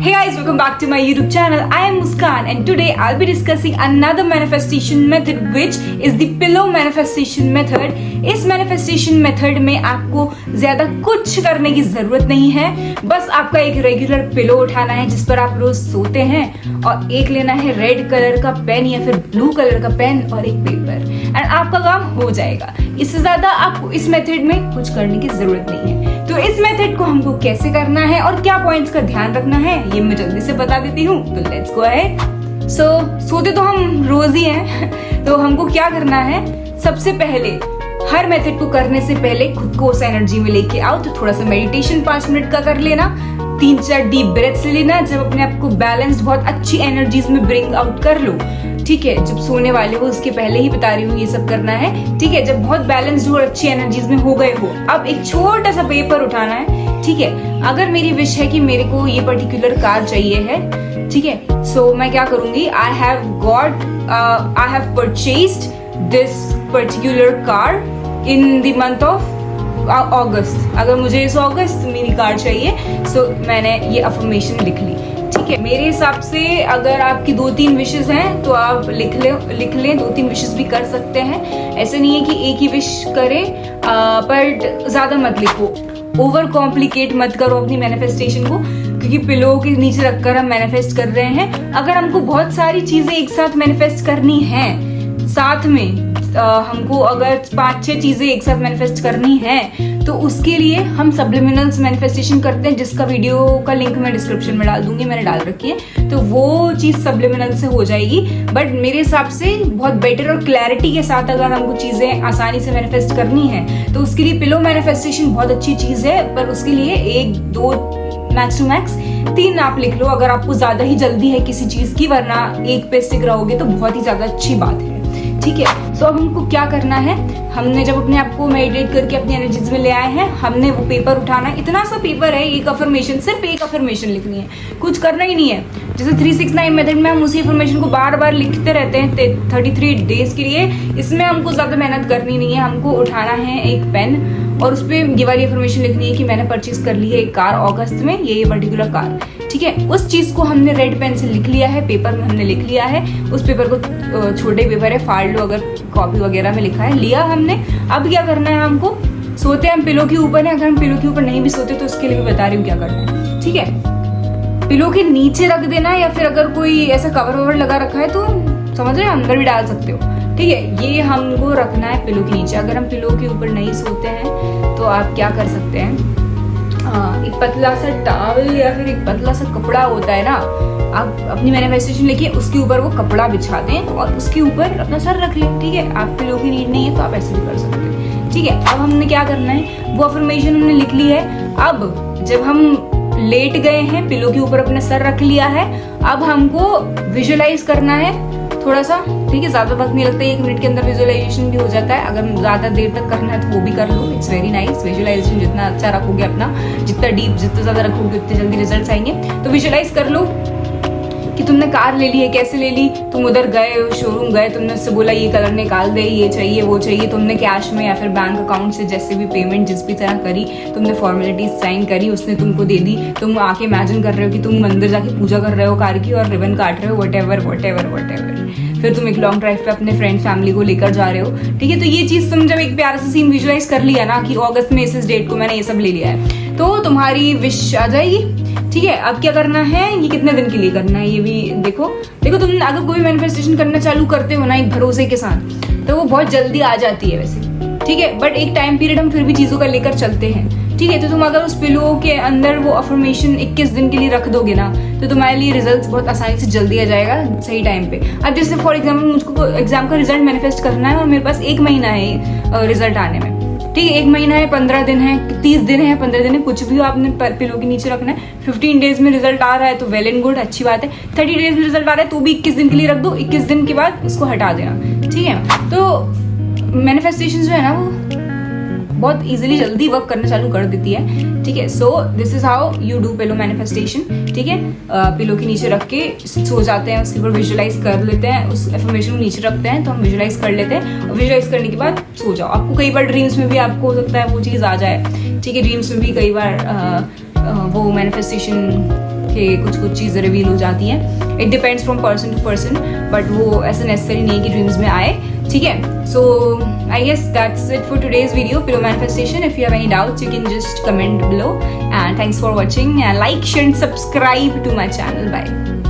Hey guys, welcome back to my YouTube channel. I am Muskan and today I'll be discussing another manifestation method which is the pillow manifestation method. इस manifestation method में आपको ज़्यादा कुछ करने की ज़रूरत नहीं है, बस आपका एक रेगुलर पिलो उठाना है जिस पर आप रोज सोते हैं और एक लेना है रेड कलर का पेन या फिर ब्लू कलर का पेन और एक पेपर एंड आपका काम हो जाएगा. इससे ज़्यादा आपको इस मेथड में कुछ करने की ज़रूरत नहीं है. तो इस मेथड को हमको कैसे करना है और क्या पॉइंट्स का ध्यान रखना है ये मैं जल्दी से बता देती हूँ. तो लेट्स गो अहेड. सोते तो हम रोज ही हैं, तो हमको क्या करना है, सबसे पहले हर मेथड को करने से पहले खुद को उस एनर्जी में लेके आओ. तो थोड़ा सा मेडिटेशन 5 मिनट का कर लेना, 3-4 डीप ब्रेथ्स ले लेना. जब अपने आप को बैलेंस्ड बहुत अच्छी एनर्जीज में ब्रिंग आउट कर लो, ठीक है, जब सोने वाले हो उसके पहले ही बता रही हूँ ये सब करना है, ठीक है. जब बहुत बैलेंस्ड और अच्छी एनर्जीज में हो गए हो, अब एक छोटा सा पेपर उठाना है, ठीक है. अगर मेरी विश है कि मेरे को ये पर्टिकुलर कार चाहिए है, ठीक है, सो मैं क्या करूंगी, I have purchased this particular car in the month of अगस्त. अगर मुझे इस अगस्त मेरी कार चाहिए, सो मैंने ये अफर्मेशन लिख ली, ठीक है. मेरे हिसाब से अगर आपकी 2-3 विशेस हैं तो आप लिख लें 2-3 विशेस भी कर सकते हैं. ऐसे नहीं है कि एक ही विश करें, पर ज्यादा मत लिखो, ओवर कॉम्प्लिकेट मत करो अपनी मैनिफेस्टेशन को, क्योंकि पिलो के नीचे रखकर हम मैनिफेस्ट कर रहे हैं. अगर हमको बहुत सारी चीजें एक साथ मैनिफेस्ट करनी है, साथ में हमको अगर 5-6 चीजें एक साथ मैनिफेस्ट करनी है, तो उसके लिए हम सब्लिमिनल्स मैनिफेस्टेशन करते हैं, जिसका वीडियो का लिंक मैं डिस्क्रिप्शन में डाल दूंगी, मैंने डाल रखी है. तो वो चीज सब्लिमिनल से हो जाएगी. बट मेरे हिसाब से बहुत बेटर और क्लैरिटी के साथ अगर हमको चीजें आसानी से मैनिफेस्ट करनी है, तो उसके लिए पिलो मैनिफेस्टेशन बहुत अच्छी चीज है. पर उसके लिए 1-2 मैक्स टू मैक्स 3 आप लिख लो अगर आपको ज्यादा ही जल्दी है किसी चीज की, वरना एक पे स्टिक रहोगे तो बहुत ही ज्यादा अच्छी बात है, ठीक है. सो अब हमको क्या करना है, हमने जब अपने आप को मेडिटेट करके अपनी एनर्जीज में ले आए हैं, हमने वो पेपर उठाना है. इतना सा पेपर है, एक अफर्मेशन, सिर्फ एक अफर्मेशन लिखनी है, कुछ करना ही नहीं है. जैसे 369 मेथड में हम उसी अफर्मेशन को बार बार लिखते रहते हैं 33 डेज के लिए. इसमें हमको ज्यादा मेहनत करनी नहीं है. हमको उठाना है एक पेन और उस पर ये वाली अफर्मेशन लिखनी है कि मैंने परचेज कर ली है एक कार अगस्त में, ये पर्टिकुलर कार, ठीक है. उस चीज को हमने रेड पेन से लिख लिया है, पेपर में हमने लिख लिया है. उस पेपर को, छोटे पेपर है, फाड़ लो अगर कॉपी वगैरह में लिखा है, लिया हमने. अब क्या करना है, हमको सोते हम पिलो के ऊपर है, अगर हम पिलो के ऊपर नहीं भी सोते तो उसके लिए भी बता रही हूँ क्या करना है, ठीक है. पिलो के नीचे रख देना, या फिर अगर कोई ऐसा कवर ववर लगा रखा है तो समझ रहे हो, अंदर भी डाल सकते हो, ठीक है. ये हमको रखना है पिलो के नीचे. अगर हम पिलो के ऊपर नहीं सोते हैं तो आप क्या कर सकते हैं, एक पतला सा टॉवल या फिर एक पतला सा कपड़ा होता है ना, आप अपनी मैनिफेस्टेशन लेके उसके ऊपर वो कपड़ा बिछा दें और उसके ऊपर अपना सर रख लें, ठीक है. आप पिलो की नीड नहीं है तो आप ऐसे भी कर सकते हैं, ठीक है. अब हमने क्या करना है, वो अफर्मेशन हमने लिख ली है. अब जब हम लेट गए हैं, पिलो के ऊपर अपना सर रख लिया है, अब हमको विजुअलाइज करना है थोड़ा सा, ठीक है. ज्यादा वक्त नहीं लगता, 1 मिनट के अंदर विजुअलाइजेशन भी हो जाता है. अगर ज्यादा देर तक करना है तो वो भी कर लो, इट्स वेरी नाइस. विजुअलाइजेशन जितना अच्छा रखोगे अपना, जितना डीप, जितना ज्यादा रखोगे उतने जल्दी रिजल्ट्स आएंगे. तो विजुअलाइज कर लो कि तुमने कार ले ली है. कैसे ले ली, तुम उधर गए, शोरूम गए, तुमने उससे बोला ये कलर निकाल दे, ये चाहिए वो चाहिए, तुमने कैश में या फिर बैंक अकाउंट से जैसे भी पेमेंट जिस भी तरह करी, तुमने फॉर्मेलिटीज साइन करी, उसने तुमको दे दी. तुम आके इमेजिन कर रहे हो कि तुम मंदिर जाके पूजा कर रहे हो कार की और रिबन काट रहे हो, वट एवर. फिर तुम एक लॉन्ग ड्राइव पे अपने फ्रेंड फैमिली को लेकर जा रहे हो, ठीक है. तो ये चीज तुम जब एक प्यारा सा सीन विजुअलाइज कर लिया ना कि अगस्त में इस डेट को मैंने ये सब ले लिया है, तो तुम्हारी विश आ जाएगी, ठीक है. अब क्या करना है, ये कितने दिन के लिए करना है ये भी देखो. तुम अगर कोई मैनिफेस्टेशन करना चालू करते हो ना एक भरोसे के साथ, तो वो बहुत जल्दी आ जाती है वैसे, ठीक है. बट एक टाइम पीरियड हम फिर भी चीजों का लेकर चलते हैं, ठीक है. तो तुम अगर उस पिलो के अंदर वो अफर्मेशन 21 दिन के लिए रख दोगे ना, तो तुम्हारे लिए रिजल्ट्स बहुत आसानी से जल्दी आ जाएगा सही टाइम पे. अब जैसे फॉर एग्जाम्पल मुझको एग्जाम का रिजल्ट मैनिफेस्ट करना है और मेरे पास 1 महीना है रिजल्ट आने में, ठीक है. 1 महीना है, 15 दिन है, 30 दिन है, 15 दिन है, कुछ भी आपने पिलो के नीचे रखना है. 15 डेज में रिजल्ट आ रहा है तो वेल एंड गुड, अच्छी बात है. 30 डेज में रिजल्ट आ रहा है तो भी 21 दिन के लिए रख दो, 21 दिन के बाद उसको हटा देना, ठीक है. तो मैनिफेस्टेशन जो है ना वो बहुत इजीली जल्दी वर्क करना चालू कर देती है, ठीक है. So this is how you do pillow manifestation, ठीक है. पिलो के नीचे रख के सो जाते हैं, उसके ऊपर विजुअलाइज कर लेते हैं, उस एफर्मेशन को नीचे रखते हैं तो हम विजुअलाइज कर लेते हैं, और विजुअलाइज करने के बाद सो जाओ. आपको कई बार ड्रीम्स में भी आपको हो सकता है वो चीज़ आ जाए, ठीक है. ड्रीम्स में भी कई बार वो मैनिफेस्टेशन कि कुछ कुछ चीज़ें रिवील हो जाती हैं. It depends from person to person, but वो ऐसा नेसेसरी नहीं कि ड्रीम्स में आए. ठीक है, so I guess that's it for today's video, pillow manifestation. If you have any doubts you can just comment below, and thanks for watching, and like, share and subscribe to my channel. Bye.